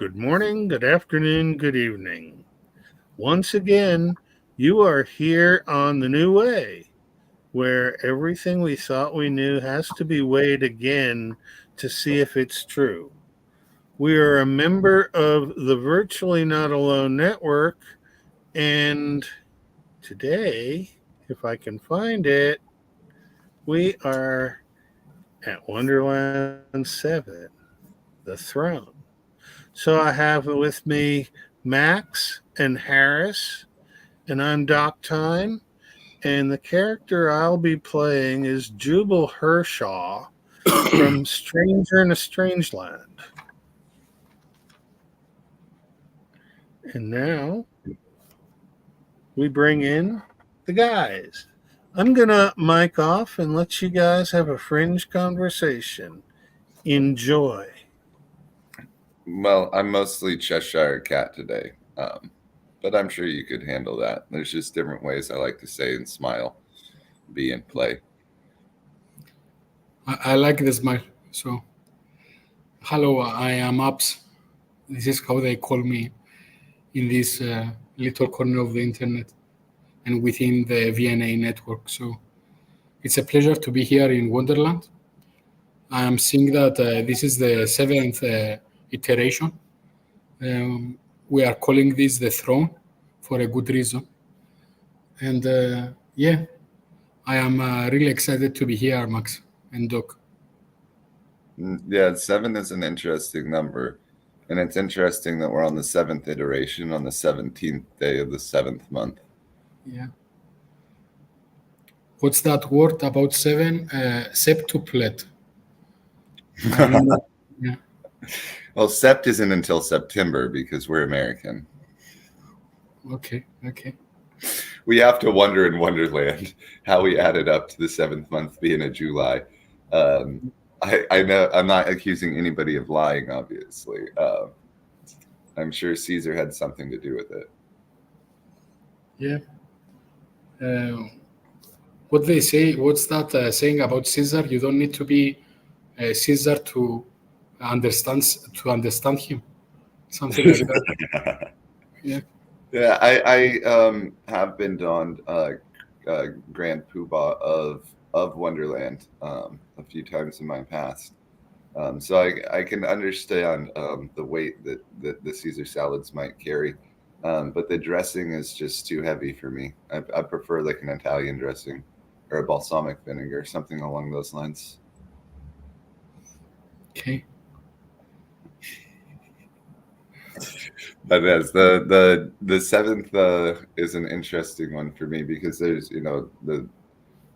Good morning, good afternoon, good evening. Once again, you are here on the new way, where everything we thought we knew has to be weighed again to see if it's true. We are a member of the Virtually Not Alone network, and today, if I can find it, we are at Wonderland 7, the throne. So I have with me Max and Harris, and I'm Doc Time. And the character I'll be playing is Jubal Hershaw from Stranger in a Strange Land. And now we bring in the guys. I'm going to mic off and let you guys have a fringe conversation. Enjoy. Well, I'm mostly Cheshire Cat today, but I'm sure you could handle that. There's just different ways I like to say and smile, be and play. I like the smile. So, hello, I am Abs. This is how they call me in this little corner of the internet and within the VNA network. So, it's a pleasure to be here in Wonderland. I am seeing that this is the seventh iteration. We are calling this the throne for a good reason. And yeah, I am really excited to be here, Max and Doc. Yeah, 7 is an interesting number. And it's interesting that we're on the 7th iteration on the 17th day of the 7th month. Yeah. What's that word about 7? Septuplet. Yeah. Well, Sept isn't until September because we're American. Okay. We have to wonder in Wonderland how we added up to the 7th month being a July. I know I'm not accusing anybody of lying, obviously. I'm sure Caesar had something to do with it. Yeah. What they say, what's that saying about Caesar? You don't need to be Caesar to understand him. Something like that. Yeah. Yeah, I have been donned Grand Poobah of Wonderland a few times in my past. So I can understand the weight that the Caesar salads might carry. But the dressing is just too heavy for me. I prefer like an Italian dressing or a balsamic vinegar, something along those lines. Okay. But yes, the 7th is an interesting one for me because there's the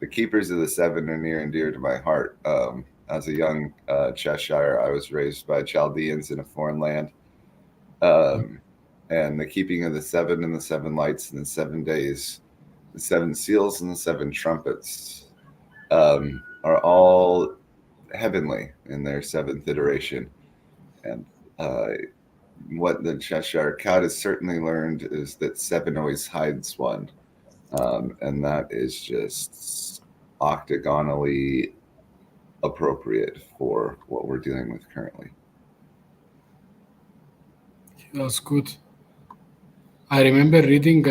keepers of the 7 are near and dear to my heart. As a young Cheshire, I was raised by Chaldeans in a foreign land, and the keeping of the 7 and the 7 lights and the 7 days, the 7 seals and the 7 trumpets are all heavenly in their 7th iteration, and what the Cheshire Cat has certainly learned is that 7 always hides one, and that is just octagonally appropriate for what we're dealing with currently. That's good. I remember reading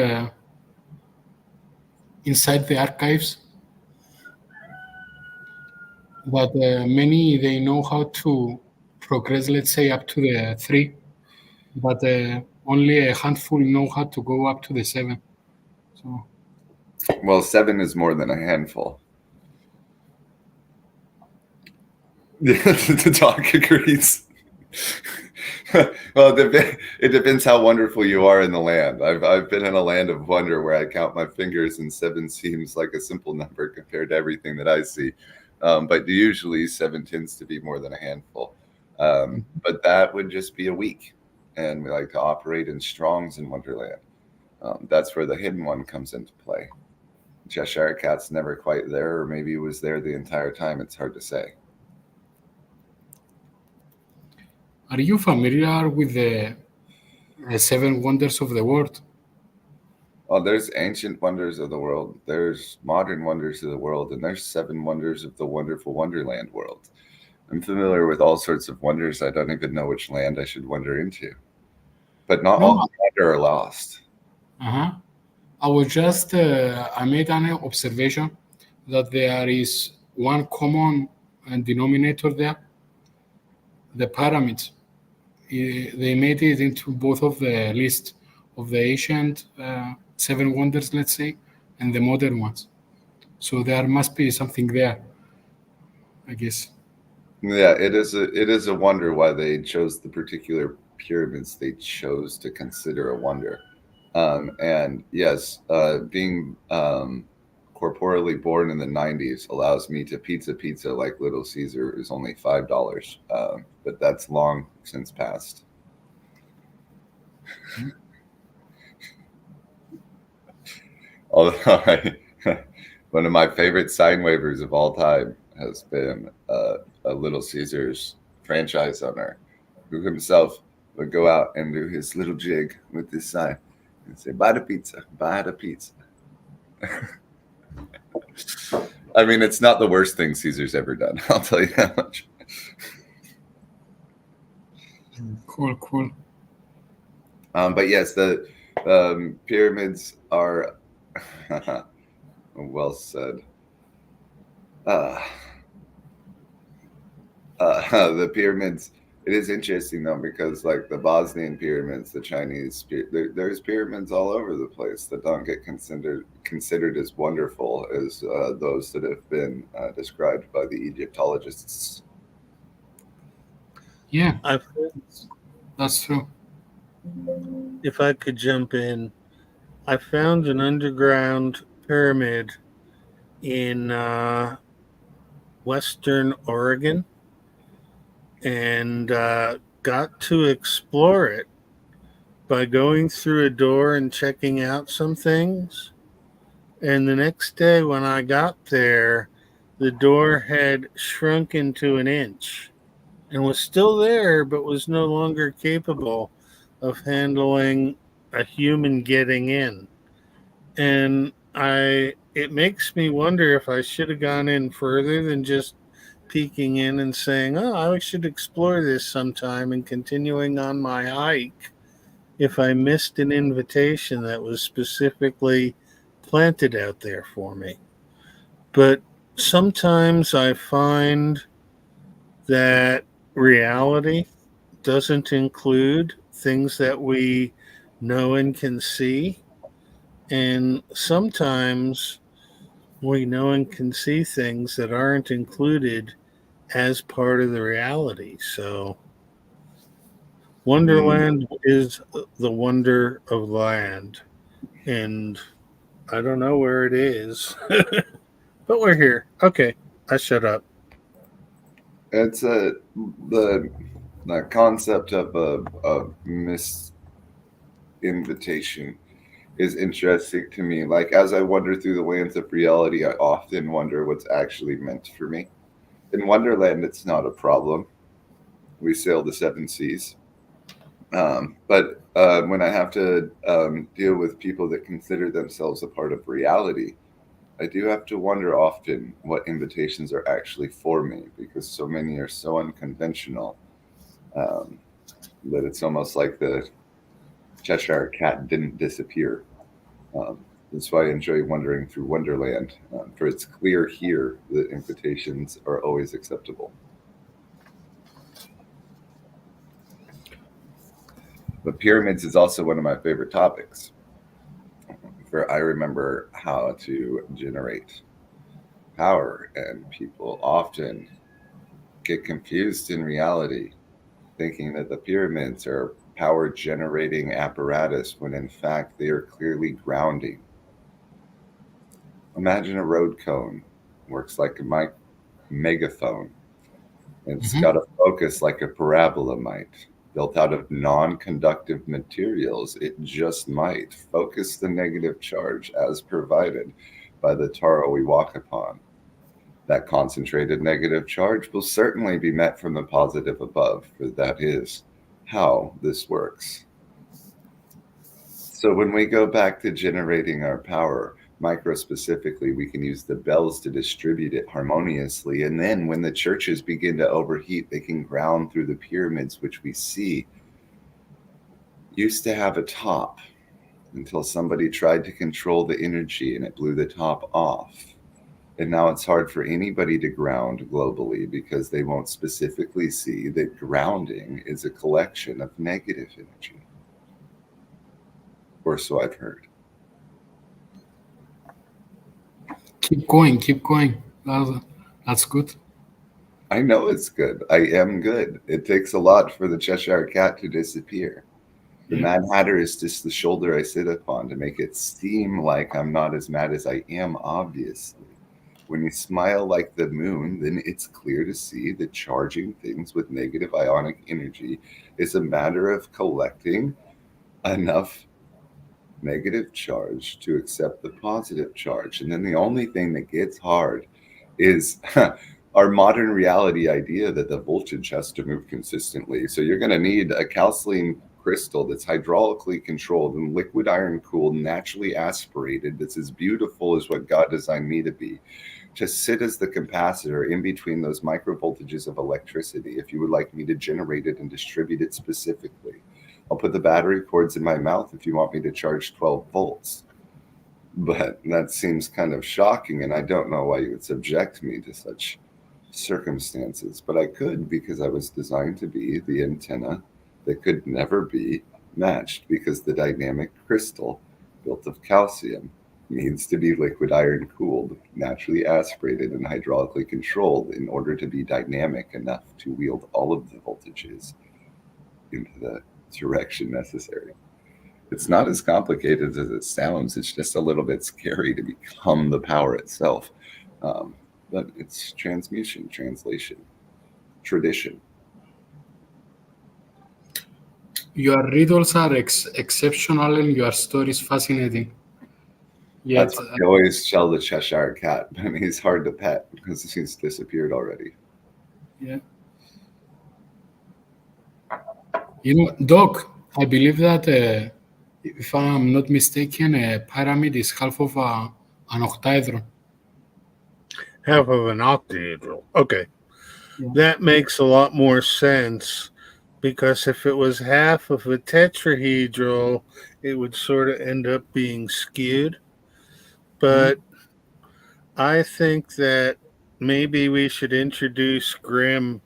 inside the archives that many, they know how to progress, let's say, up to the 3, but only a handful know how to go up to the 7. So, well, 7 is more than a handful. The dog agrees. Well, it depends how wonderful you are in the land. I've been in a land of wonder where I count my fingers and 7 seems like a simple number compared to everything that I see. But usually 7 tends to be more than a handful. But that would just be a week. And we like to operate in strongs in Wonderland. That's where the hidden one comes into play. Cheshire Cat's never quite there, or maybe it was there the entire time. It's hard to say. are you familiar with the 7 wonders of the world? Well, there's ancient wonders of the world, there's modern wonders of the world, and there's 7 wonders of the wonderful Wonderland world. I'm familiar with all sorts of wonders. I don't even know which land I should wander into. but not No. all wonder are lost. Uh-huh. I was just I made an observation that there is one common denominator there, the pyramids. They made it into both of the list of the ancient seven wonders, let's say, and the modern ones. So there must be something there, I guess. Yeah, it is a wonder why they chose the particular pyramids they chose to consider a wonder. And yes, being corporeally born in the 90s allows me to pizza like Little Caesar is only $5, but that's long since passed. Although one of my favorite sign waivers of all time has been a Little Caesars franchise owner who himself would go out and do his little jig with this sign and say, buy the pizza, buy the pizza. I mean, it's not the worst thing Caesar's ever done. I'll tell you that much. Cool. But yes, the pyramids are well said. The pyramids. It is interesting though, because like the Bosnian pyramids, the Chinese, there's pyramids all over the place that don't get considered as wonderful as those that have been described by the Egyptologists. Yeah, I, that's true. if I could jump in, I found an underground pyramid in Western Oregon and got to explore it by going through a door and checking out some things. And the next day when I got there, the door had shrunk into an inch and was still there, but was no longer capable of handling a human getting in. And it makes me wonder if I should have gone in further than just peeking in and saying, oh, I should explore this sometime, and continuing on my hike if I missed an invitation that was specifically planted out there for me. But sometimes I find that reality doesn't include things that we know and can see. And sometimes we know and can see things that aren't included as part of the reality. So Wonderland is the wonder of land. And I don't know where it is, but we're here. Okay, I shut up. It's the concept of a misinvitation is interesting to me. Like as I wander through the lands of reality, I often wonder what's actually meant for me. In Wonderland, it's not a problem. We sail the seven seas. But when I have to deal with people that consider themselves a part of reality, I do have to wonder often what invitations are actually for me, because so many are so unconventional that it's almost like the Cheshire Cat didn't disappear. That's why I enjoy wandering through Wonderland, for it's clear here that invitations are always acceptable. But pyramids is also one of my favorite topics, for I remember how to generate power, and people often get confused in reality, thinking that the pyramids are power generating apparatus when in fact they are clearly grounding. Imagine a road cone works like a megaphone. It's got a focus like a parabola might. Built out of non-conductive materials, it just might focus the negative charge as provided by the Tara we walk upon. That concentrated negative charge will certainly be met from the positive above, for that is how this works. So when we go back to generating our power, micro specifically, we can use the bells to distribute it harmoniously. And then when the churches begin to overheat, they can ground through the pyramids, which we see used to have a top until somebody tried to control the energy and it blew the top off. And now it's hard for anybody to ground globally because they won't specifically see that grounding is a collection of negative energy. Or so I've heard. Keep going, keep going. That's good. I know it's good. I am good. It takes a lot for the Cheshire Cat to disappear. The Mad Hatter is just the shoulder I sit upon to make it seem like I'm not as mad as I am, obviously. When you smile like the moon, then it's clear to see that charging things with negative ionic energy is a matter of collecting enough negative charge to accept the positive charge. And then the only thing that gets hard is our modern reality idea that the voltage has to move consistently. So you're going to need a calcium crystal that's hydraulically controlled and liquid iron cooled, naturally aspirated, that's as beautiful as what God designed me to be, to sit as the capacitor in between those microvoltages of electricity. If you would like me to generate it and distribute it specifically, I'll put the battery cords in my mouth if you want me to charge 12 volts. But that seems kind of shocking, and I don't know why you would subject me to such circumstances. But I could, because I was designed to be the antenna that could never be matched, because the dynamic crystal built of calcium needs to be liquid iron cooled, naturally aspirated, and hydraulically controlled in order to be dynamic enough to wield all of the voltages into the direction necessary. It's not as complicated as it sounds. It's just a little bit scary to become the power itself. But it's transmutation, translation, tradition. Your riddles are exceptional and your story is fascinating. Yet, That's what I always tell the Cheshire Cat, but he's hard to pet because he's disappeared already. Yeah. You know, Doc, I believe that, if I'm not mistaken, a pyramid is half of an octahedron. Half of an octahedral. Okay. Yeah. That makes a lot more sense, because if it was half of a tetrahedral, it would sort of end up being skewed. But I think that maybe we should introduce Grim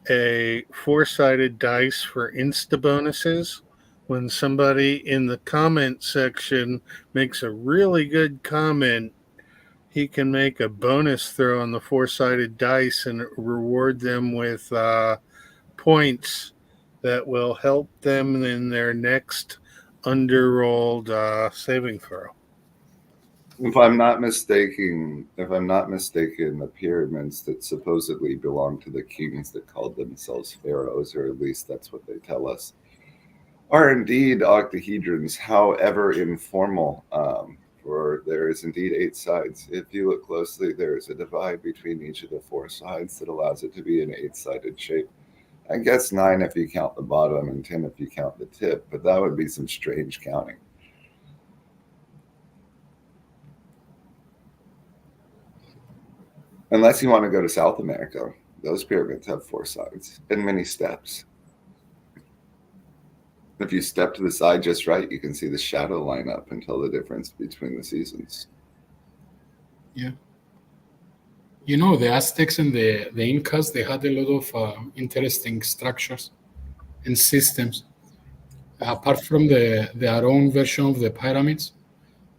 a 4-sided dice for insta bonuses. When somebody in the comment section makes a really good comment, he can make a bonus throw on the 4-sided dice and reward them with points that will help them in their next underrolled saving throw. If I'm not mistaken, the pyramids that supposedly belong to the kings that called themselves pharaohs, or at least that's what they tell us, are indeed octahedrons, however informal. For there is indeed 8 sides. If you look closely, there is a divide between each of the 4 sides that allows it to be an 8-sided shape. I guess 9 if you count the bottom and 10 if you count the tip, but that would be some strange counting. Unless you want to go to South America, those pyramids have 4 sides and many steps. If you step to the side just right, you can see the shadow line up and tell the difference between the seasons. Yeah. You know, the Aztecs and the Incas, they had a lot of interesting structures and systems. Apart from their own version of the pyramids,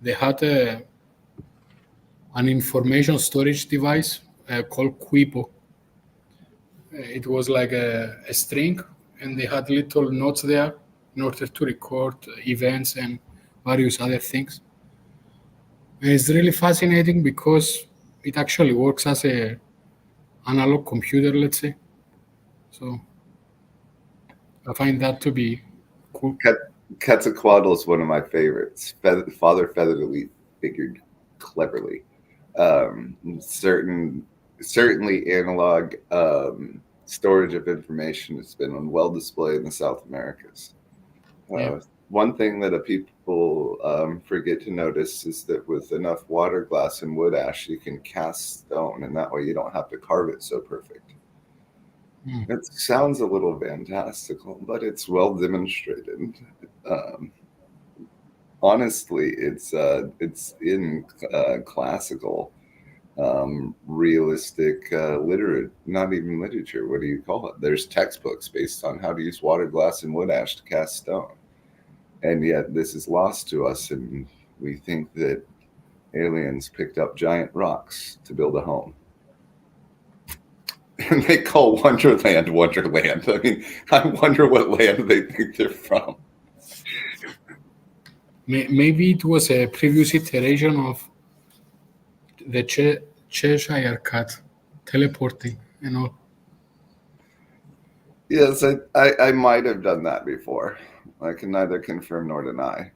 they had an information storage device called Quipo. It was like a string, and they had little notes there in order to record events and various other things. And it's really fascinating because it actually works as a analog computer, let's say. So I find that to be cool. Quetzalcoatl is one of my favorites. Father Featherly figured cleverly. Certainly analog storage of information has been on well display in the South Americas. One thing that people forget to notice is that with enough water, glass, and wood ash, you can cast stone, and that way you don't have to carve it so perfect. It sounds a little fantastical, but it's well demonstrated. Honestly, it's in classical realistic not even literature. What do you call it? There's textbooks based on how to use water, glass, and wood ash to cast stone, and yet this is lost to us, and we think that aliens picked up giant rocks to build a home. And they call Wonderland Wonderland. I mean, I wonder what land they think they're from. Maybe it was a previous iteration of the Cheshire Cat teleporting and all. Yes, I might have done that before. I can neither confirm nor deny.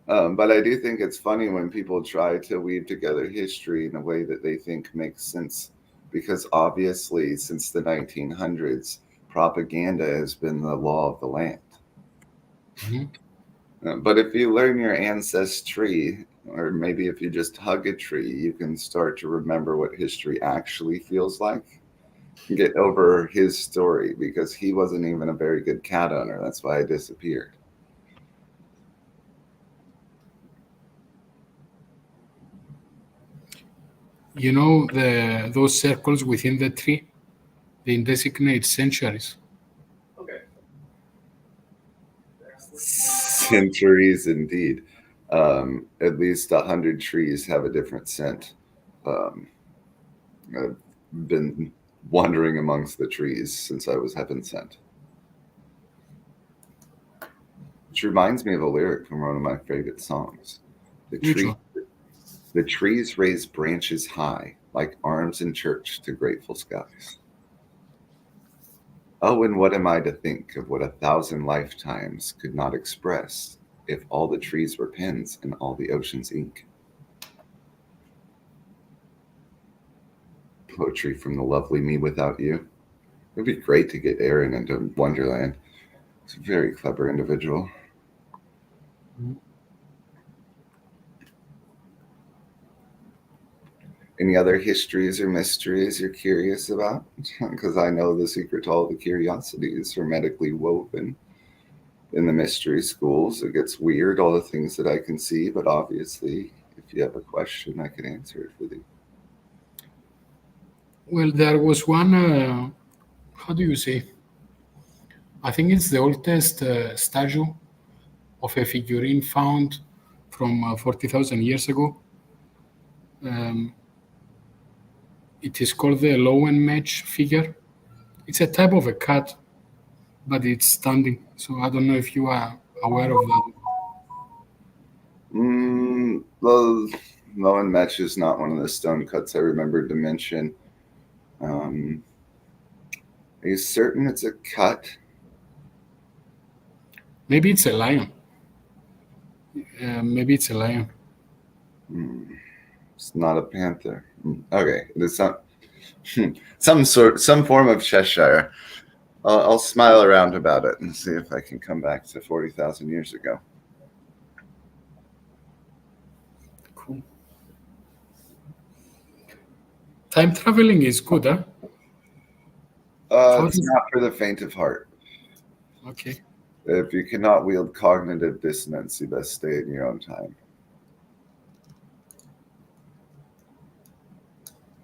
But I do think it's funny when people try to weave together history in a way that they think makes sense, because obviously since the 1900s, propaganda has been the law of the land. Mm-hmm. But if you learn your ancestry, or maybe if you just hug a tree, you can start to remember what history actually feels like. Get over his story, because he wasn't even a very good cat owner. That's why he disappeared. You know, those circles within the tree, they designate centuries. Centuries indeed. At least 100 trees have a different scent. I've been wandering amongst the trees since I was heaven sent. Which reminds me of a lyric from one of my favorite songs. The trees raise branches high, like arms in church to grateful skies. Oh, and what am I to think of what 1,000 lifetimes could not express if all the trees were pens and all the ocean's ink? Poetry from the lovely me without you. It would be great to get Aaron into Wonderland. He's a very clever individual. Mm-hmm. Any other histories or mysteries you're curious about? Because I know the secret to all the curiosity is hermetically woven in the mystery schools. It gets weird, all the things that I can see, but obviously, if you have a question, I can answer it with you. Well, there was one, how do you say? I think it's the oldest statue of a figurine found from 40,000 years ago. It is called the Lowenmatch figure. It's a type of a cat, but it's standing. So I don't know if you are aware of that. Well, Lowenmatch is not one of the stone cuts I remembered to mention. Are you certain it's a cut? Maybe it's a lion. Maybe it's a lion. It's not a panther. Okay, there's some form of Cheshire. I'll smile around about it and see if I can come back to 40,000 years ago. Cool. Time traveling is good, huh? It's not for the faint of heart. Okay. If you cannot wield cognitive dissonance, you best stay in your own time.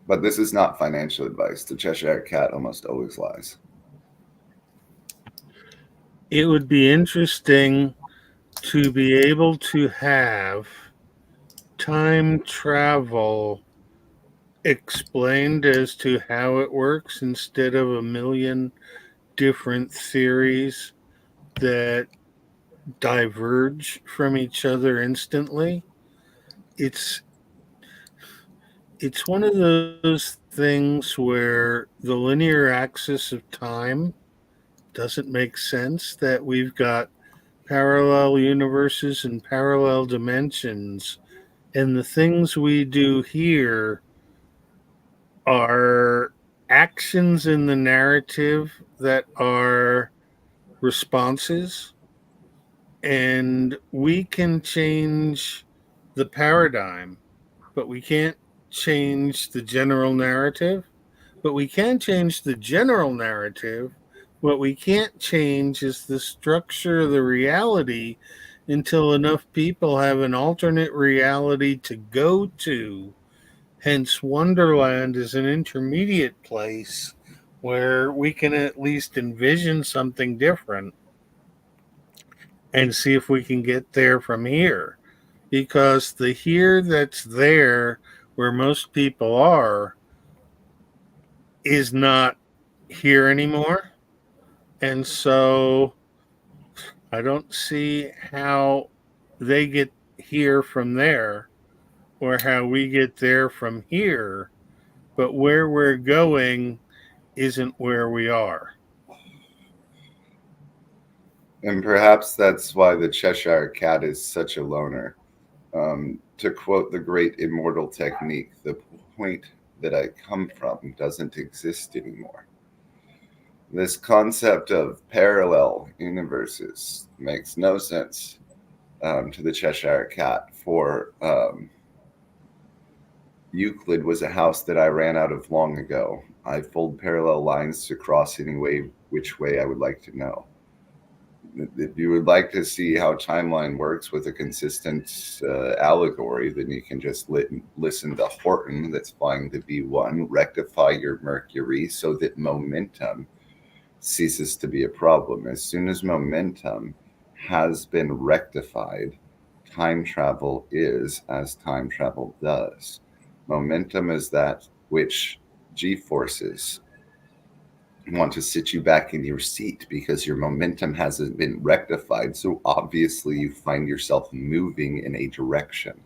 But this is not financial advice. The Cheshire Cat almost always lies. It would be interesting to be able to have time travel explained as to how it works instead of a million different theories that diverge from each other instantly. It's one of those things where the linear axis of time doesn't make sense, that we've got parallel universes and parallel dimensions, and the things we do here are actions in the narrative that are responses, and we can change the paradigm, but we can't change the general narrative. But we can change the general narrative What we can't change is the structure of the reality until enough people have an alternate reality to go to. Hence, Wonderland is an intermediate place where we can at least envision something different and see if we can get there from here. Because the here that's there, where most people are, is not here anymore. And so I don't see how they get here from there or how we get there from here. But where we're going isn't where we are. And perhaps that's why the Cheshire Cat is such a loner. To quote the great immortal technique, the point that I come from doesn't exist anymore. This concept of parallel universes makes no sense to the Cheshire Cat. For Euclid was a house that I ran out of long ago. I fold parallel lines to cross any way, which way I would like to know. If you would like to see how timeline works with a consistent allegory, then you can just listen to Horton that's flying the V1, rectify your Mercury so that momentum ceases to be a problem. As soon as momentum has been rectified, time travel is as time travel does. Momentum is that which G-forces want to sit you back in your seat because your momentum hasn't been rectified. So obviously you find yourself moving in a direction.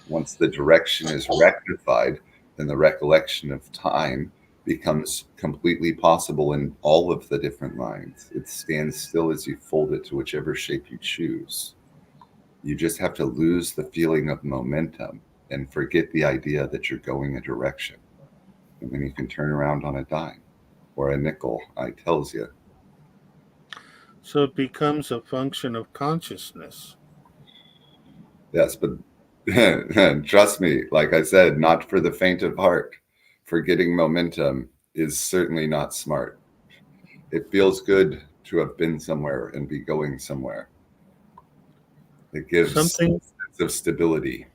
Once the direction is rectified, then the recollection of time becomes completely possible in all of the different lines. It stands still as you fold it to whichever shape you choose. You just have to lose the feeling of momentum and forget the idea that you're going a direction. And then you can turn around on a dime or a nickel, I tells you. So it becomes a function of consciousness. Yes, but trust me, like I said, not for the faint of heart. Forgetting momentum is certainly not smart. It feels good to have been somewhere and be going somewhere. It gives Something a sense of stability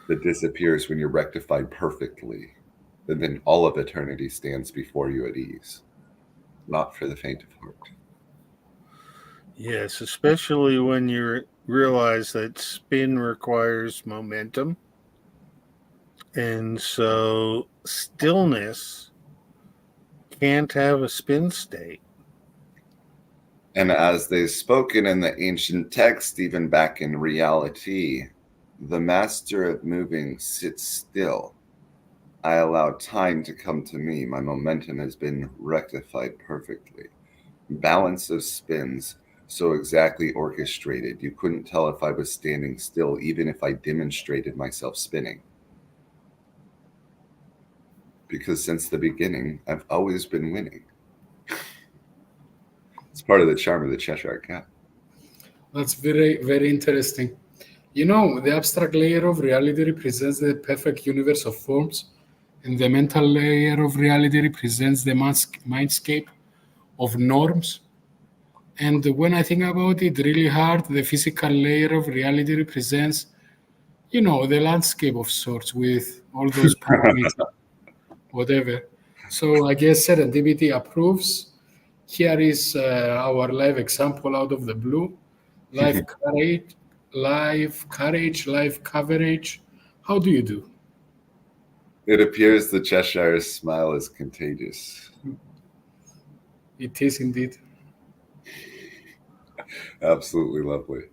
that disappears when you're rectified perfectly. And then all of eternity stands before you at ease. Not for the faint of heart. Yes, especially when you realize that spin requires momentum. And so stillness can't have a spin state. And as they've spoken in the ancient text, even back in reality, the master of moving sits still. I allow time to come to me. My momentum has been rectified perfectly. Balance of spins so exactly orchestrated. You couldn't tell if I was standing still, even if I demonstrated myself spinning. Because since the beginning, I've always been winning. It's part of the charm of the Cheshire Cat. That's very, very interesting. You know, the abstract layer of reality represents the perfect universe of forms, and the mental layer of reality represents the mindscape of norms. And when I think about it really hard, the physical layer of reality represents, you know, the landscape of sorts with all those pyramids, whatever. So I guess serendipity approves. Here is our live example out of the blue. Live courage, live coverage. How do you do? It appears the Cheshire's smile is contagious. It is indeed. Absolutely lovely.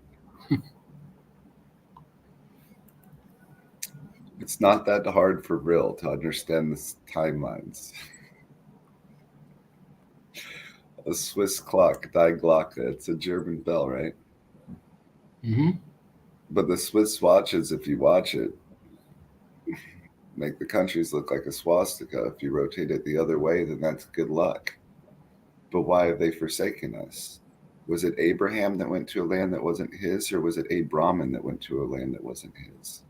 It's not that hard for real to understand the timelines. A Swiss clock, Die Glocke, it's a German bell, right? Mm-hmm. But the Swiss watches, if you watch it, make the countries look like a swastika. If you rotate it the other way, then that's good luck. But why have they forsaken us? Was it Abraham that went to a land that wasn't his, or was it Abraman that went to a land that wasn't his?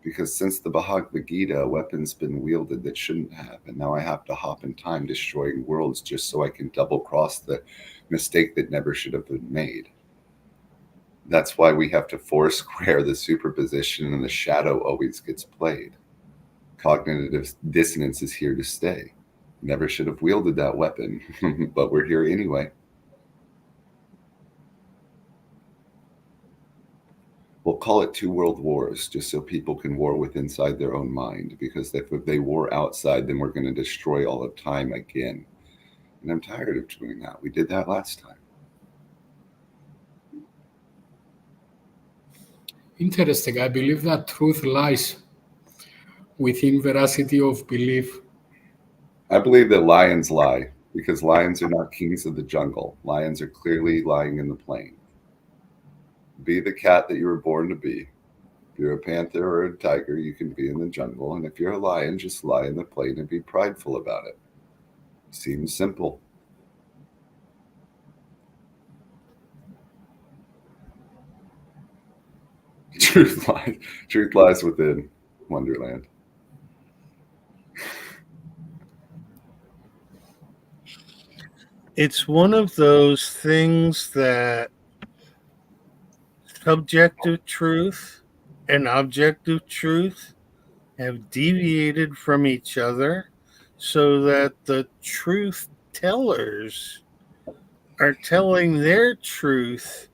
because since the Bhagavad Gita, a weapon's been wielded that shouldn't have, and now I have to hop in time destroying worlds just so I can double cross the mistake that never should have been made. That's why we have to four-square the superposition, and the shadow always gets played. Cognitive dissonance is here to stay. Never should have wielded that weapon, but we're here anyway. We'll call it 2 world wars, just so people can war with inside their own mind, because if they war outside, then we're going to destroy all of time again. And I'm tired of doing that. We did that last time. Interesting. I believe that truth lies within veracity of belief. I believe that lions lie, because lions are not kings of the jungle. Lions are clearly lying in the plain. Be the cat that you were born to be. If you're a panther or a tiger, you can be in the jungle. And if you're a lion, just lie in the plain and be prideful about it. Seems simple. Truth lies within Wonderland. It's one of those things that subjective truth and objective truth have deviated from each other so that the truth tellers are telling their truth,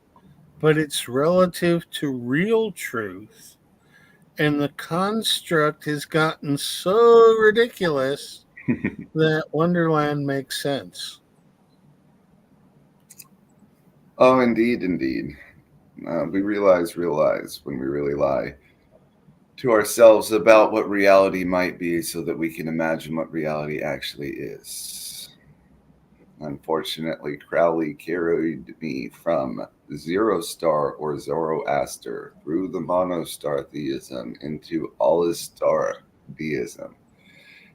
but it's relative to real truth. And the construct has gotten so ridiculous that Wonderland makes sense. Oh, indeed, indeed. We realize when we really lie to ourselves about what reality might be so that we can imagine what reality actually is. Unfortunately, Crowley carried me from Zero-Star or Zoroaster through the monostar theism into all-star deism.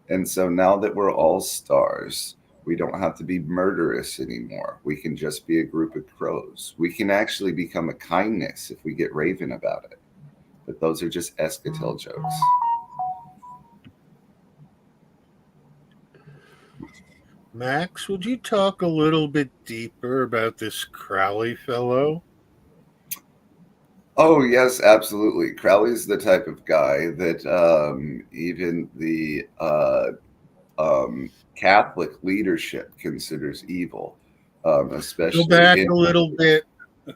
And so now that we're all stars, we don't have to be murderous anymore. We can just be a group of crows. We can actually become a kindness if we get raven about it. But those are just eschatel jokes. Max, would you talk a little bit deeper about this Crowley fellow? Oh, yes, absolutely. Crowley's the type of guy that even the Catholic leadership considers evil, especially. Go back a little bit.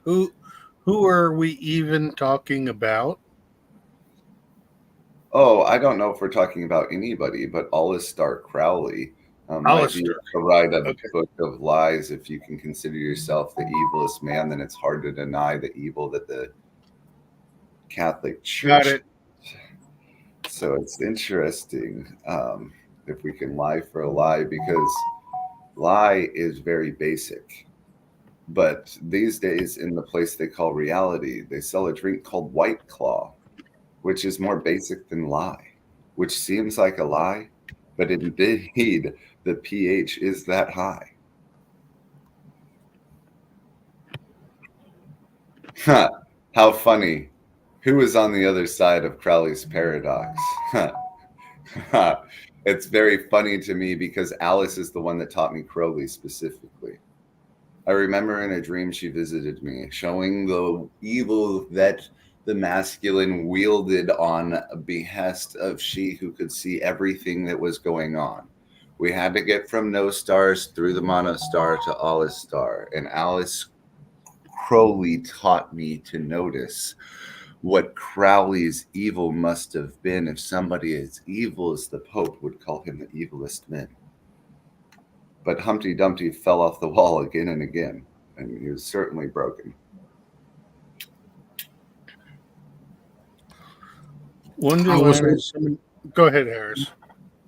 Who are we even talking about? Oh, I don't know if we're talking about anybody, but Alistair Crowley might be to write a book of lies. If you can consider yourself the evilest man, then it's hard to deny the evil that the Catholic Church. Got it. So it's interesting if we can lie for a lie, because lie is very basic. But these days, in the place they call reality, they sell a drink called White Claw, which is more basic than lie, which seems like a lie, but indeed the pH is that high. How funny. Who is on the other side of Crowley's paradox? It's very funny to me because Alice is the one that taught me Crowley specifically. I remember in a dream she visited me, showing the evil that the masculine wielded on behest of she who could see everything that was going on. We had to get from no stars through the monostar to all-star, and Alice Crowley taught me to notice what Crowley's evil must have been. If somebody as evil as the Pope would call him the evilest man. But Humpty Dumpty fell off the wall again and again, and he was certainly broken. Wonderland. Go ahead, Harris.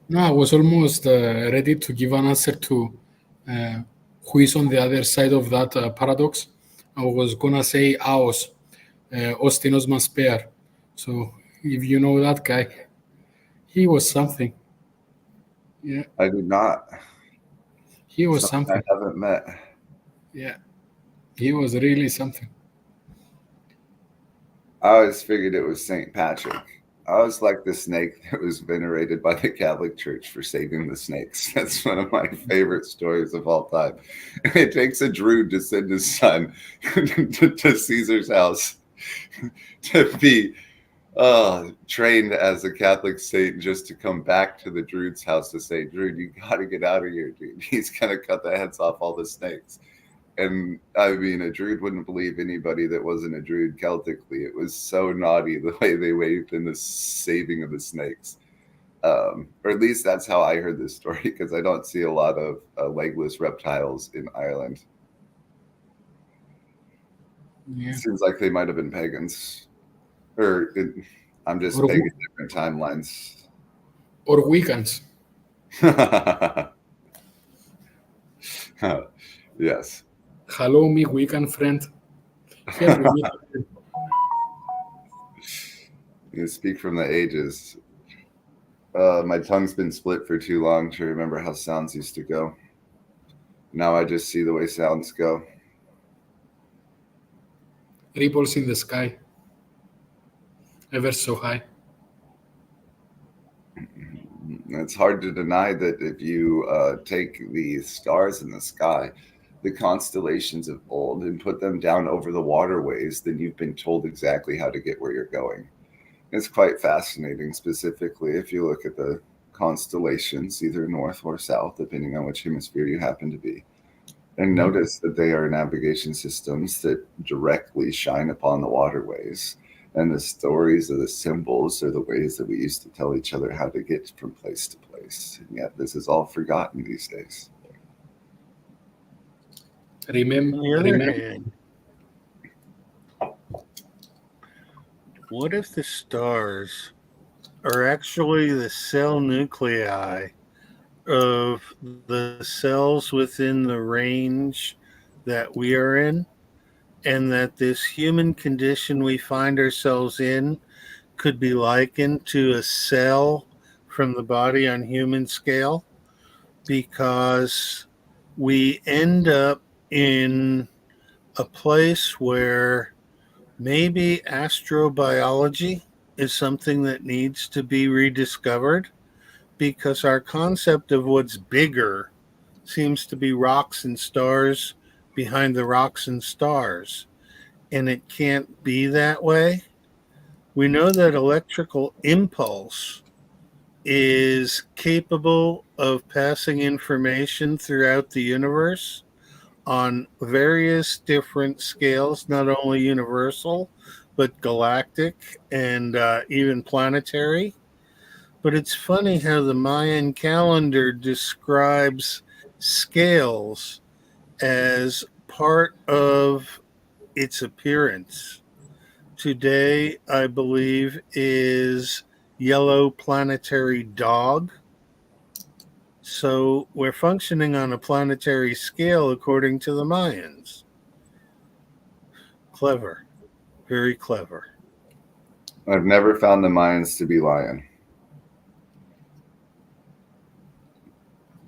No, I was almost ready to give an answer to who is on the other side of that paradox. I was going to say Aos, Austin Osman Spare. So if you know that guy, he was something. Yeah. I do not. He was something. I haven't met. Yeah. He was really something. I always figured it was St. Patrick. I was like the snake that was venerated by the Catholic Church for saving the snakes. That's one of my favorite stories of all time. It takes a druid to send his son to Caesar's house to be trained as a Catholic saint, just to come back to the druid's house to say, Druid, you got to get out of here, dude. He's going to cut the heads off all the snakes. And I mean, a druid wouldn't believe anybody that wasn't a druid Celtically. It was so naughty the way they waved in the saving of the snakes. Or at least that's how I heard this story, because I don't see a lot of legless reptiles in Ireland. Yeah. It seems like they might have been pagans. I'm just Or taking different timelines. Or weekends. Yes. Hello, me weekend friend. Here we meet. You speak from the ages. My tongue's been split for too long to remember how sounds used to go. Now I just see the way sounds go. Ripples in the sky. Ever so high. It's hard to deny that if you take the stars in the sky, the constellations of old, and put them down over the waterways, then you've been told exactly how to get where you're going. It's quite fascinating, specifically if you look at the constellations, either north or south, depending on which hemisphere you happen to be, and notice that they are navigation systems that directly shine upon the waterways. And the stories of the symbols are the ways that we used to tell each other how to get from place to place. And yet this is all forgotten these days. On the other hand, what if the stars are actually the cell nuclei of the cells within the range that we are in, and that this human condition we find ourselves in could be likened to a cell from the body on human scale, because we end up in a place where maybe astrobiology is something that needs to be rediscovered, because our concept of what's bigger seems to be rocks and stars behind the rocks and stars, and it can't be that way. We know that electrical impulse is capable of passing information throughout the universe on various different scales, not only universal, but galactic and even planetary. But it's funny how the Mayan calendar describes scales as part of its appearance. Today, I believe, is yellow planetary dog. So we're functioning on a planetary scale according to the Mayans. Clever. Very clever. I've never found the Mayans to be lying.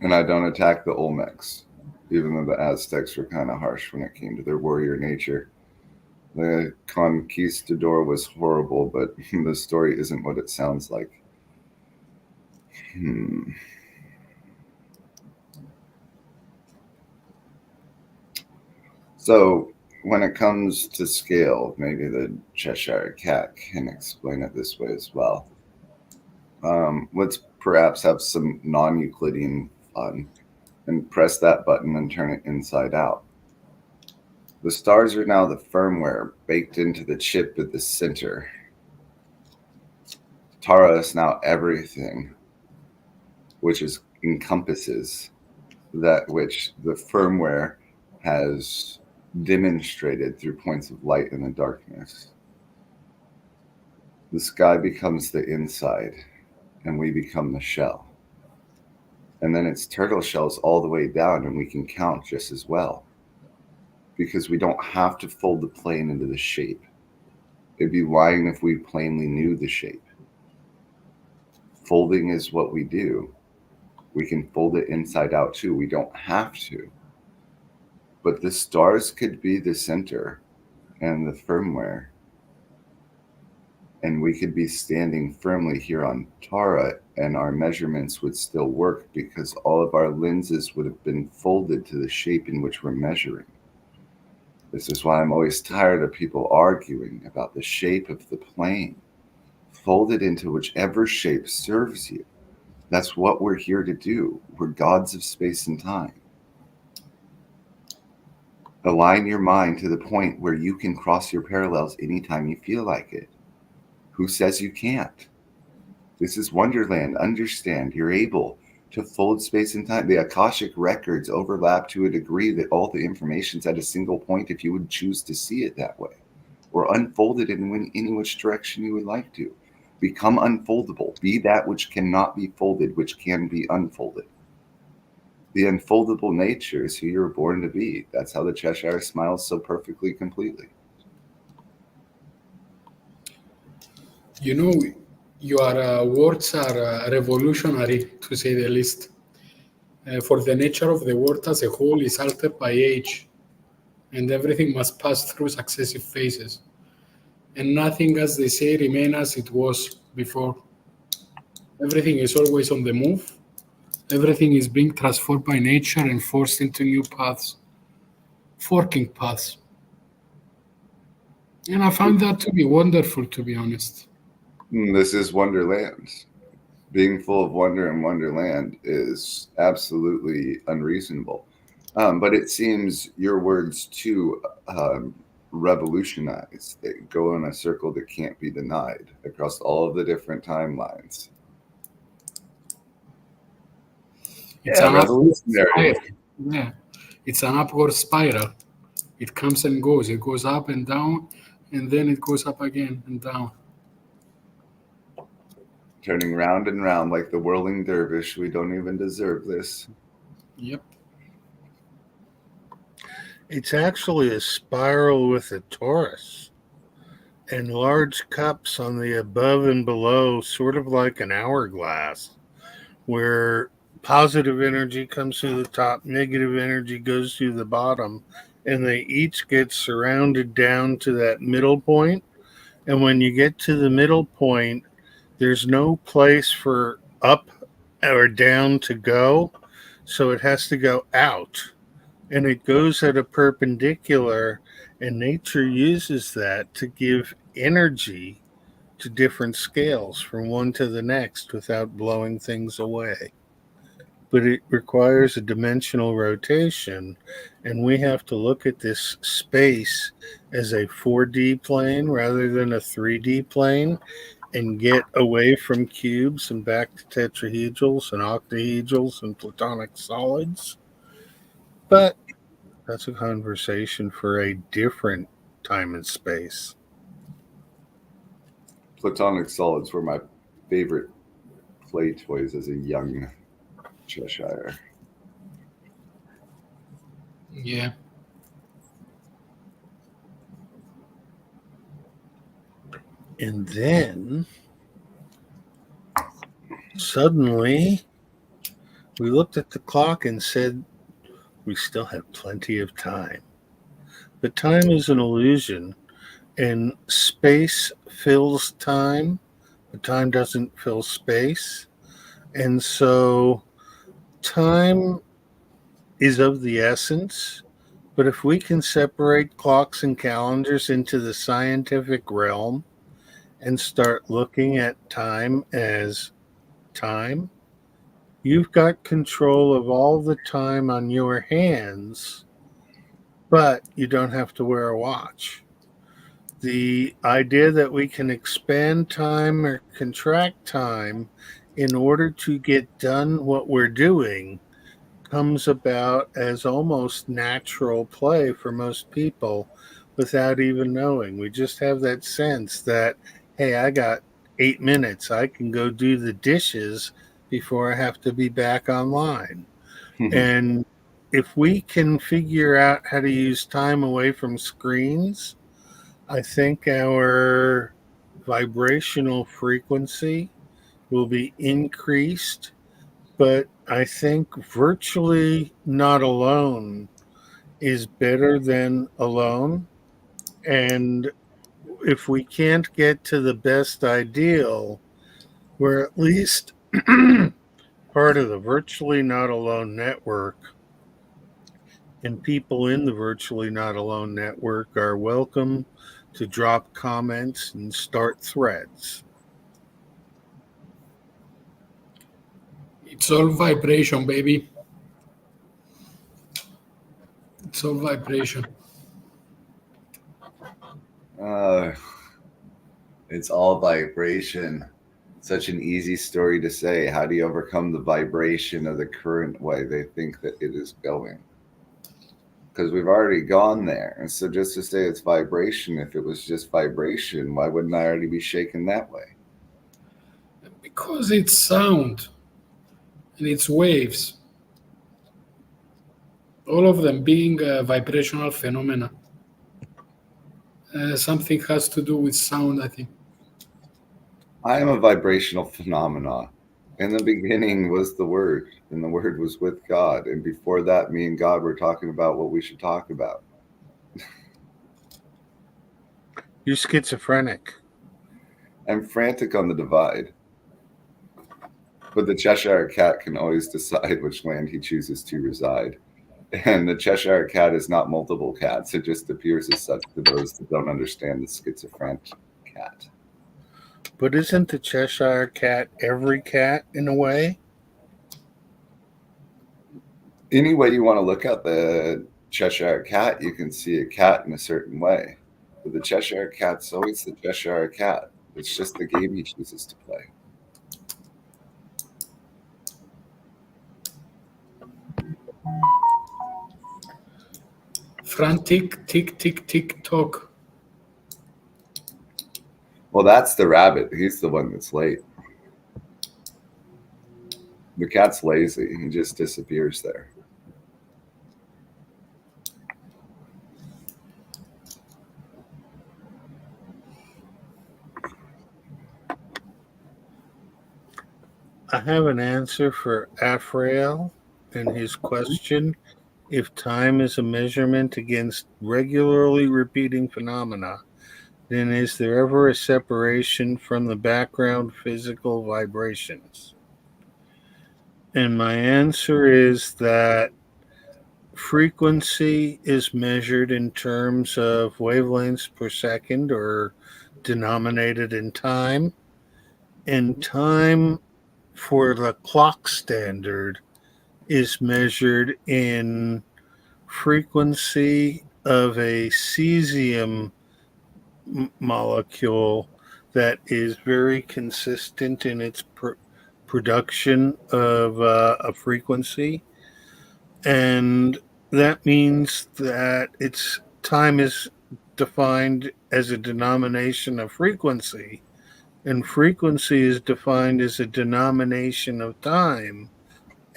And I don't attack the Olmecs, even though the Aztecs were kind of harsh when it came to their warrior nature. The conquistador was horrible, but the story isn't what it sounds like. So when it comes to scale, maybe the Cheshire Cat can explain it this way as well. Let's perhaps have some non-Euclidean fun and press that button and turn it inside out. The stars are now the firmware baked into the chip at the center. Tara is now everything, which encompasses that which the firmware has demonstrated through points of light in the darkness. The sky becomes the inside, and we become the shell. And then it's turtle shells all the way down, and we can count just as well, because we don't have to fold the plane into the shape. It'd be lying if we plainly knew the shape. Folding is what we do. We can fold it inside out too. We don't have to. But the stars could be the center and the firmware. And we could be standing firmly here on Tara, and our measurements would still work because all of our lenses would have been folded to the shape in which we're measuring. This is why I'm always tired of people arguing about the shape of the plane. Fold it into whichever shape serves you. That's what we're here to do. We're gods of space and time. Align your mind to the point where you can cross your parallels anytime you feel like it. Who says you can't? This is Wonderland. Understand, you're able to fold space and time. The Akashic records overlap to a degree that all the information's at a single point if you would choose to see it that way, or unfold it in any which direction you would like to. Become unfoldable. Be that which cannot be folded, which can be unfolded. The unfoldable nature is who you were born to be. That's how the Cheshire smiles so perfectly, completely. You know, your words are revolutionary, to say the least. For the nature of the world as a whole is altered by age, and everything must pass through successive phases. And nothing, as they say, remain as it was before. Everything is always on the move. Everything is being transformed by nature and forced into new paths, forking paths. And I found that to be wonderful, to be honest. This is Wonderland. Being full of wonder in Wonderland is absolutely unreasonable. But it seems your words too revolutionize. They go in a circle that can't be denied across all of the different timelines. It's an revolutionary. Yeah, it's an upward spiral. It comes and goes. It goes up and down, and then it goes up again and down. Turning round and round like the whirling dervish. We don't even deserve this. Yep. It's actually a spiral with a torus and large cups on the above and below, sort of like an hourglass, where positive energy comes through the top, negative energy goes through the bottom, and they each get surrounded down to that middle point. And when you get to the middle point, there's no place for up or down to go, so it has to go out. And it goes at a perpendicular, and nature uses that to give energy to different scales from one to the next without blowing things away. But it requires a dimensional rotation, and we have to look at this space as a 4D plane rather than a 3D plane, and get away from cubes and back to tetrahedrals and octahedrals and platonic solids. But that's a conversation for a different time and space. Platonic solids were my favorite play toys as a young Cheshire. Yeah. And then suddenly we looked at the clock and said, we still have plenty of time. But time is an illusion, and space fills time, but time doesn't fill space. And so time is of the essence, but if we can separate clocks and calendars into the scientific realm and start looking at time as time, you've got control of all the time on your hands, but you don't have to wear a watch. The idea that we can expand time or contract time in order to get done what we're doing comes about as almost natural play for most people without even knowing. We just have that sense that, hey, I got 8 minutes. I can go do the dishes before I have to be back online. And if we can figure out how to use time away from screens, I think our vibrational frequency will be increased. But I think virtually not alone is better than alone. And if we can't get to the best ideal, we're at least part of the virtually not alone network, and people in the virtually not alone network are welcome to drop comments and start threads. It's all vibration, baby. It's all vibration. It's all vibration. Such an easy story to say. How do you overcome the vibration of the current way they think that it is going? Because we've already gone there. And so just to say it's vibration, if it was just vibration, why wouldn't I already be shaken that way? Because it's sound and it's waves. All of them being vibrational phenomena. Something has to do with sound, I think. I am a vibrational phenomena. In the beginning was the Word, and the Word was with God. And before that, me and God were talking about what we should talk about. You're schizophrenic. I'm frantic on the divide. But the Cheshire Cat can always decide which land he chooses to reside. And the Cheshire Cat is not multiple cats. It just appears as such to those that don't understand the schizophrenic cat. But isn't the Cheshire Cat every cat in a way? Any way you want to look at the Cheshire Cat, you can see a cat in a certain way. But the Cheshire Cat's always the Cheshire Cat. It's just the game he chooses to play. Frantic, tick, tick, tick, tock. Well, that's the rabbit. He's the one that's late. The cat's lazy. He just disappears there. I have an answer for Afrael and his question. If time is a measurement against regularly repeating phenomena, then is there ever a separation from the background physical vibrations? And my answer is that frequency is measured in terms of wavelengths per second or denominated in time. And time for the clock standard is measured in frequency of a cesium molecule that is very consistent in its production of a frequency. And that means that its time is defined as a denomination of frequency, and frequency is defined as a denomination of time.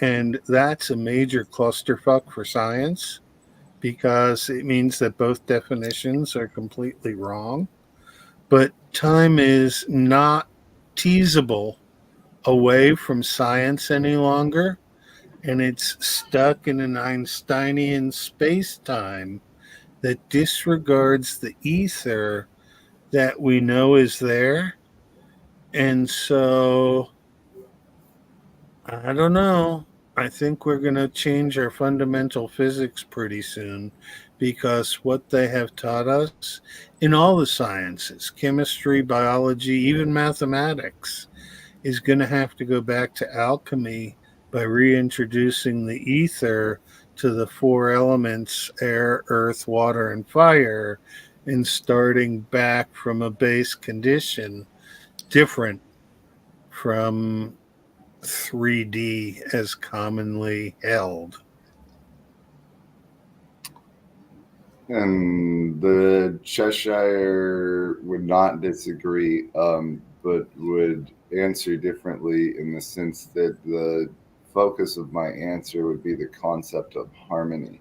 And that's a major clusterfuck for science, because it means that both definitions are completely wrong. But time is not teasable away from science any longer, and it's stuck in an Einsteinian space-time that disregards the ether that we know is there. And so, I don't know. I think we're going to change our fundamental physics pretty soon, because what they have taught us in all the sciences, chemistry, biology, even mathematics, is going to have to go back to alchemy by reintroducing the ether to the four elements, air, earth, water, and fire, and starting back from a base condition different from 3D as commonly held. And the Cheshire would not disagree, but would answer differently in the sense that the focus of my answer would be the concept of harmony.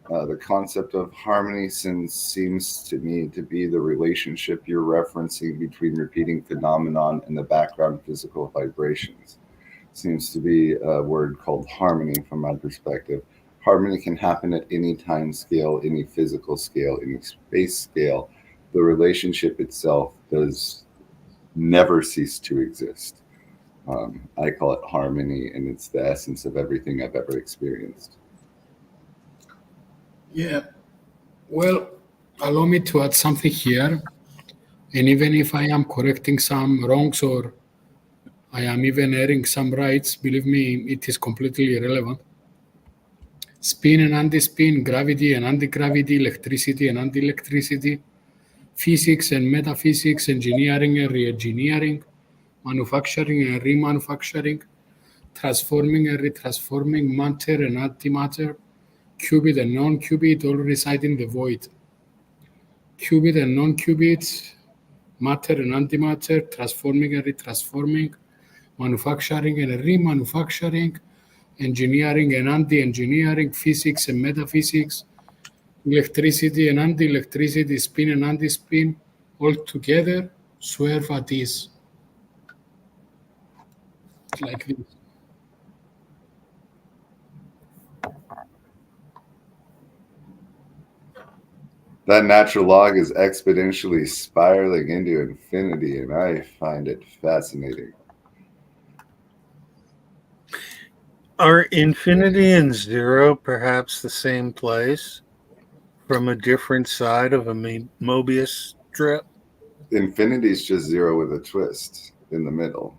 The concept of harmony seems to me to be the relationship you're referencing between repeating phenomenon and the background physical vibrations. Seems to be a word called harmony from my perspective. Harmony can happen at any time scale, any physical scale, any space scale, the relationship itself does never cease to exist. I call it harmony, and it's the essence of everything I've ever experienced. Yeah. Well, allow me to add something here. And even if I am correcting some wrongs or I am even airing some rights, believe me, it is completely irrelevant. Spin and anti-spin, gravity and anti-gravity, electricity and anti-electricity, physics and metaphysics, engineering and re-engineering, manufacturing and remanufacturing, transforming and retransforming, matter and antimatter, qubit and non-qubit, all reside in the void. Qubit and non-qubit, matter and antimatter, transforming and retransforming, manufacturing and remanufacturing, engineering and anti-engineering, physics and metaphysics, electricity and anti-electricity, spin and anti-spin, all together serve at this. Like this. That natural log is exponentially spiraling into infinity, and I find it fascinating. Are infinity and zero perhaps the same place from a different side of a Mobius strip? Infinity is just zero with a twist in the middle.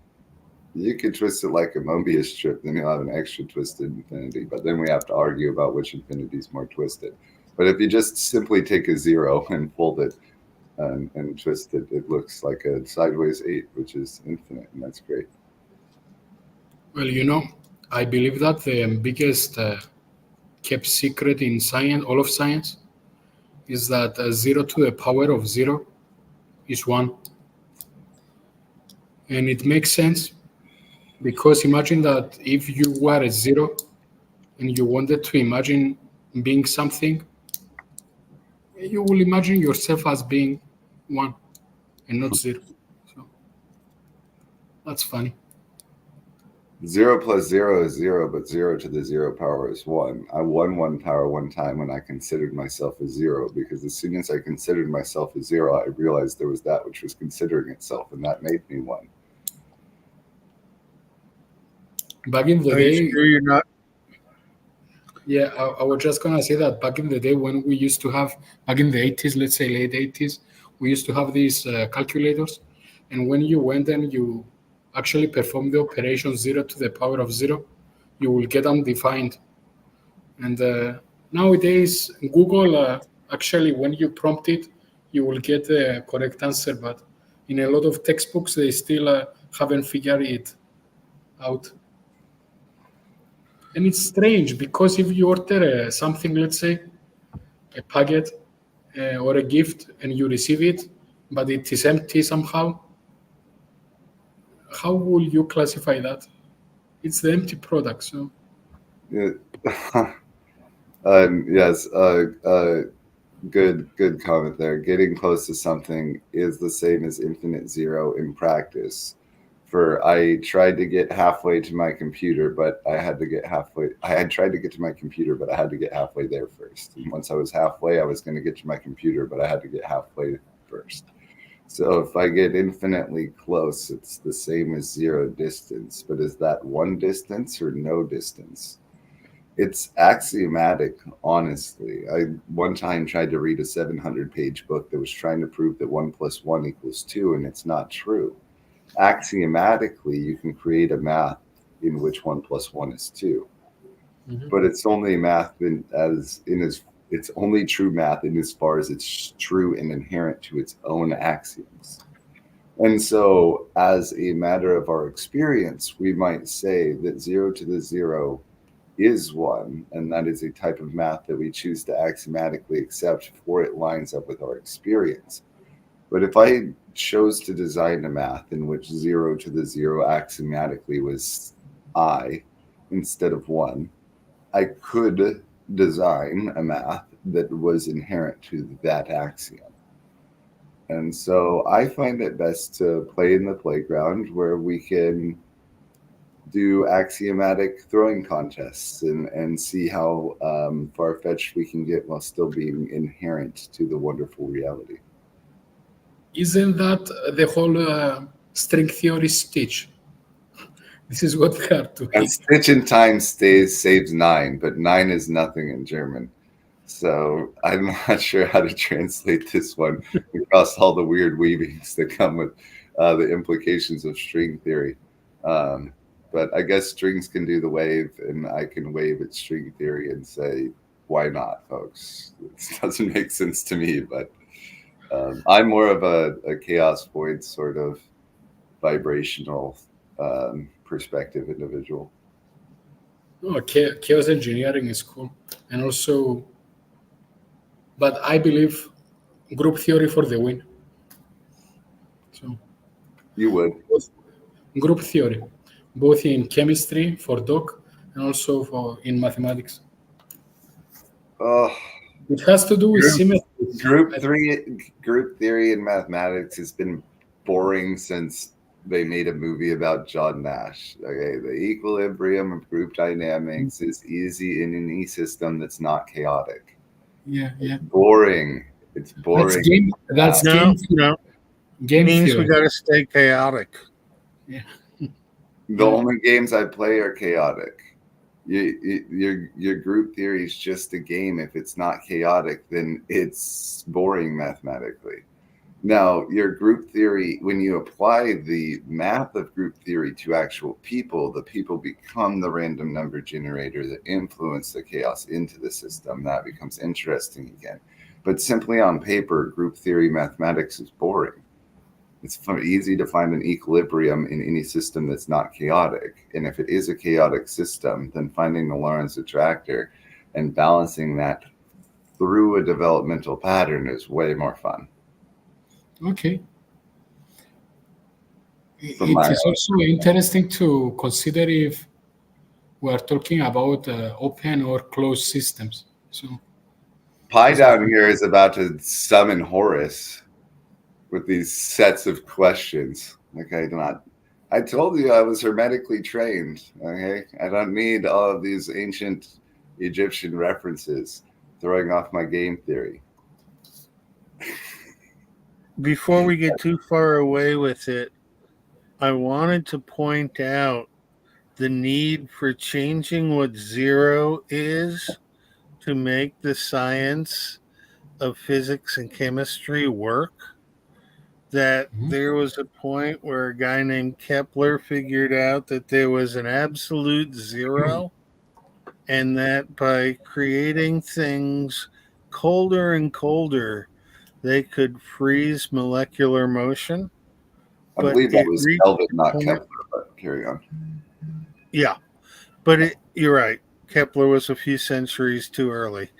You could twist it like a Mobius strip, then you'll have an extra twisted infinity. But then we have to argue about which infinity is more twisted. But if you just simply take a zero and fold it and twist it, it looks like a sideways 8, which is infinite, and that's great. Well, I believe that the biggest kept secret in science, all of science, is that 0 to the power of 0 is 1. And it makes sense because imagine that if you were a 0 and you wanted to imagine being something, you will imagine yourself as being 1 and not 0. So that's funny. 0 plus 0 is 0, but 0 to the 0 power is 1. I won 1 power one time when I considered myself a 0, because as soon as I considered myself a 0, I realized there was that which was considering itself, and that made me 1. Back in the Are day, you sure you're not? yeah, I was just gonna say that back in the day when we used to have, back in the 80s, let's say late 80s, we used to have these calculators, and when you went and you actually perform the operation 0 to the power of 0, you will get undefined. And nowadays, Google, actually, when you prompt it, you will get the correct answer, but in a lot of textbooks, they still haven't figured it out. And it's strange because if you order something, let's say, a packet or a gift, and you receive it, but it is empty somehow, how will you classify that? It's the empty product. So Yeah. Yes, good comment there. Getting close to something is the same as infinite 0 in practice. I tried to get halfway to my computer, but I had to get halfway. I had tried to get to my computer, but I had to get halfway there first. And once I was halfway, I was going to get to my computer, but I had to get halfway first. So if I get infinitely close, it's the same as 0 distance. But is that 1 distance or no distance? It's axiomatic, honestly. I one time tried to read a 700-page book that was trying to prove that 1 plus 1 equals 2, and it's not true. Axiomatically, you can create a math in which 1 plus 1 is 2. Mm-hmm. But it's only math it's only true math in as far as it's true and inherent to its own axioms. And so, as a matter of our experience, we might say that 0 to the 0 is 1, and that is a type of math that we choose to axiomatically accept for it lines up with our experience. But if I chose to design a math in which 0 to the 0 axiomatically was I instead of 1, I could design a math that was inherent to that axiom. And so I find it best to play in the playground where we can do axiomatic throwing contests and see how far-fetched we can get while still being inherent to the wonderful reality. isn't that the whole string theory stitch? This is what they are doing. And stitch in time saves 9, but 9 is nothing in German. So I'm not sure how to translate this one across all the weird weavings that come with the implications of string theory. But I guess strings can do the wave, and I can wave at string theory and say, why not, folks? It doesn't make sense to me, but I'm more of a chaos void sort of vibrational perspective individual. Oh, chaos engineering is cool. And also, but I believe group theory for the win. So You would. Group theory, both in chemistry for doc and also in mathematics. Oh, It has to do with symmetry. Group theory in mathematics has been boring since they made a movie about John Nash. Okay, the equilibrium of group dynamics is easy in any system that's not chaotic. Yeah. Boring. It's boring. That's No, game. no. Game Means theory. we got to stay chaotic. Yeah. The only games I play are chaotic. Your group theory is just a game. If it's not chaotic, then it's boring mathematically. Now, your group theory, when you apply the math of group theory to actual people, the people become the random number generator that influence the chaos into the system. That becomes interesting again. But simply on paper, group theory mathematics is boring. It's easy to find an equilibrium in any system that's not chaotic. And if it is a chaotic system, then finding the Lorentz attractor and balancing that through a developmental pattern is way more fun. Okay. It is also interesting to consider if we are talking about open or closed systems. So Pi down here is about to summon Horus with these sets of questions. Okay, I told you I was hermetically trained. Okay, I don't need all of these ancient Egyptian references throwing off my game theory. Before we get too far away with it, I wanted to point out the need for changing what 0 is to make the science of physics and chemistry work. That there was a point where a guy named Kepler figured out that there was an absolute 0, and that by creating things colder and colder, they could freeze molecular motion. I believe that was Kelvin, not Kepler, but carry on. Yeah, but you're right. Kepler was a few centuries too early.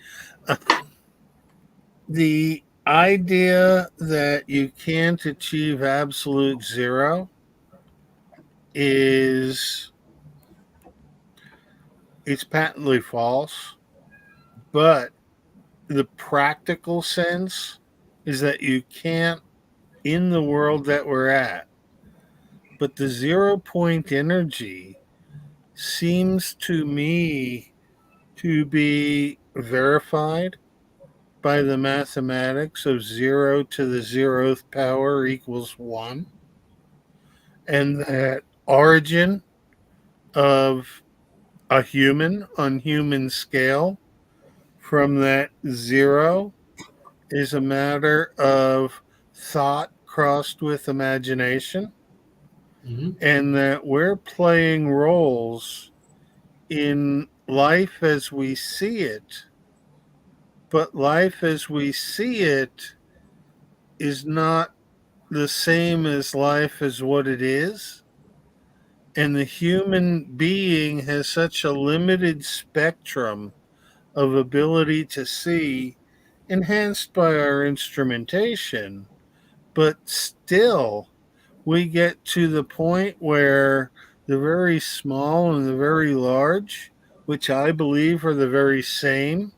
The idea that you can't achieve absolute 0 it's patently false, but the practical sense is that you can't in the world that we're at. But the 0 point energy seems to me to be verified by the mathematics of 0 to the 0th power equals 1, and that origin of a human on human scale from that 0 is a matter of thought crossed with imagination, and that we're playing roles in life as we see it, but life as we see it is not the same as life as what it is. And the human being has such a limited spectrum of ability to see, enhanced by our instrumentation, but still we get to the point where the very small and the very large, which I believe are the very same,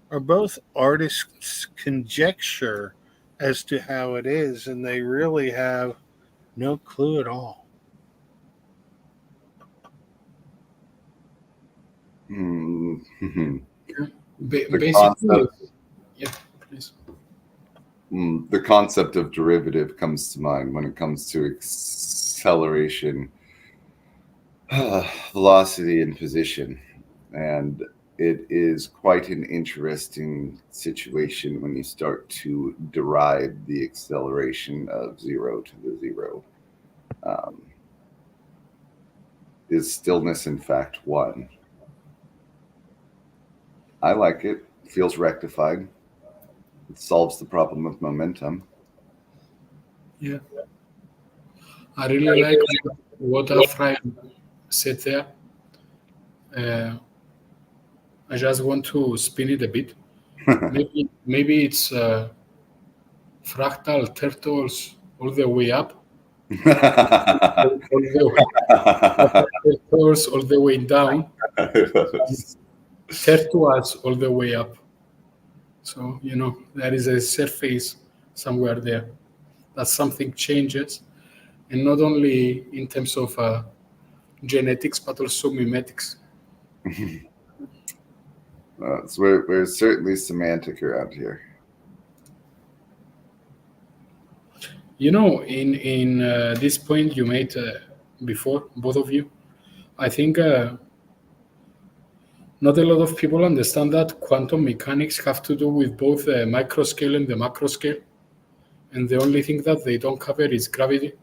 are both artists' conjecture as to how it is, and they really have no clue at all. Basically, yeah, please. The concept of derivative comes to mind when it comes to acceleration, velocity, and position. And it is quite an interesting situation when you start to derive the acceleration of 0 to the 0. Is stillness in fact 1? I like it. Feels rectified. It solves the problem of momentum. Yeah. I really like what Afraim said there. I just want to spin it a bit. Maybe it's fractal turtles all the way up, turtles all the way down, turtles all the way up. So, there is a surface somewhere there that something changes, and not only in terms of genetics, but also mimetics. So we're certainly semantic around here. In this point you made before, both of you, I think not a lot of people understand that quantum mechanics have to do with both the micro scale and the macro scale, and the only thing that they don't cover is gravity.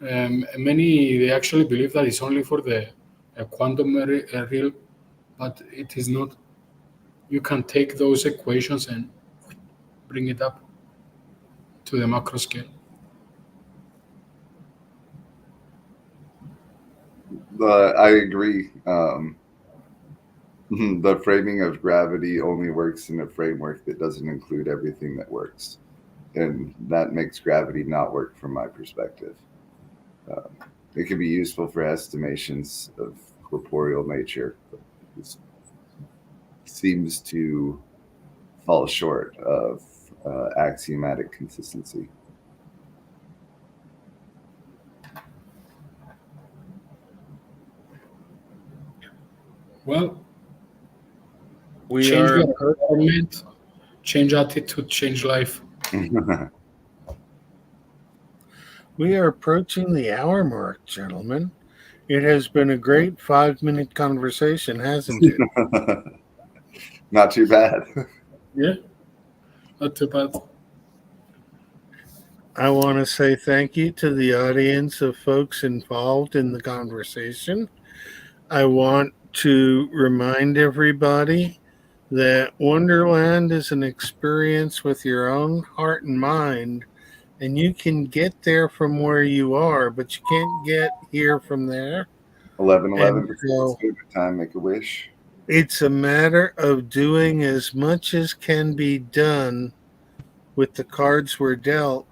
Many, they actually believe that it's only for the quantum realm, but it is not. You can take those equations and bring it up to the macro scale. I agree. The framing of gravity only works in a framework that doesn't include everything that works. And that makes gravity not work from my perspective. It can be useful for estimations of corporeal nature, but it seems to fall short of axiomatic consistency. Well, We change are your environment, change attitude, change life. we are approaching the hour mark, gentlemen. It has been a great 5-minute conversation, hasn't it? Not too bad. Yeah, not too bad. I want to say thank you to the audience of folks involved in the conversation. I want to remind everybody that Wonderland is an experience with your own heart and mind, and you can get there from where you are, but you can't get here from there. 11/11 And so favorite time, make a wish. it's a matter of doing as much as can be done with the cards we're dealt,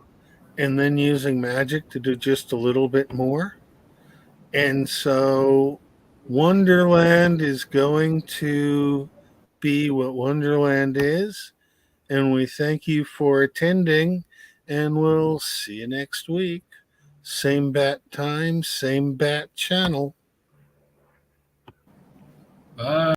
and then using magic to do just a little bit more. And so Wonderland is going to be what Wonderland is. And we thank you for attending, and we'll see you next week. Same bat time, same bat channel. Bye.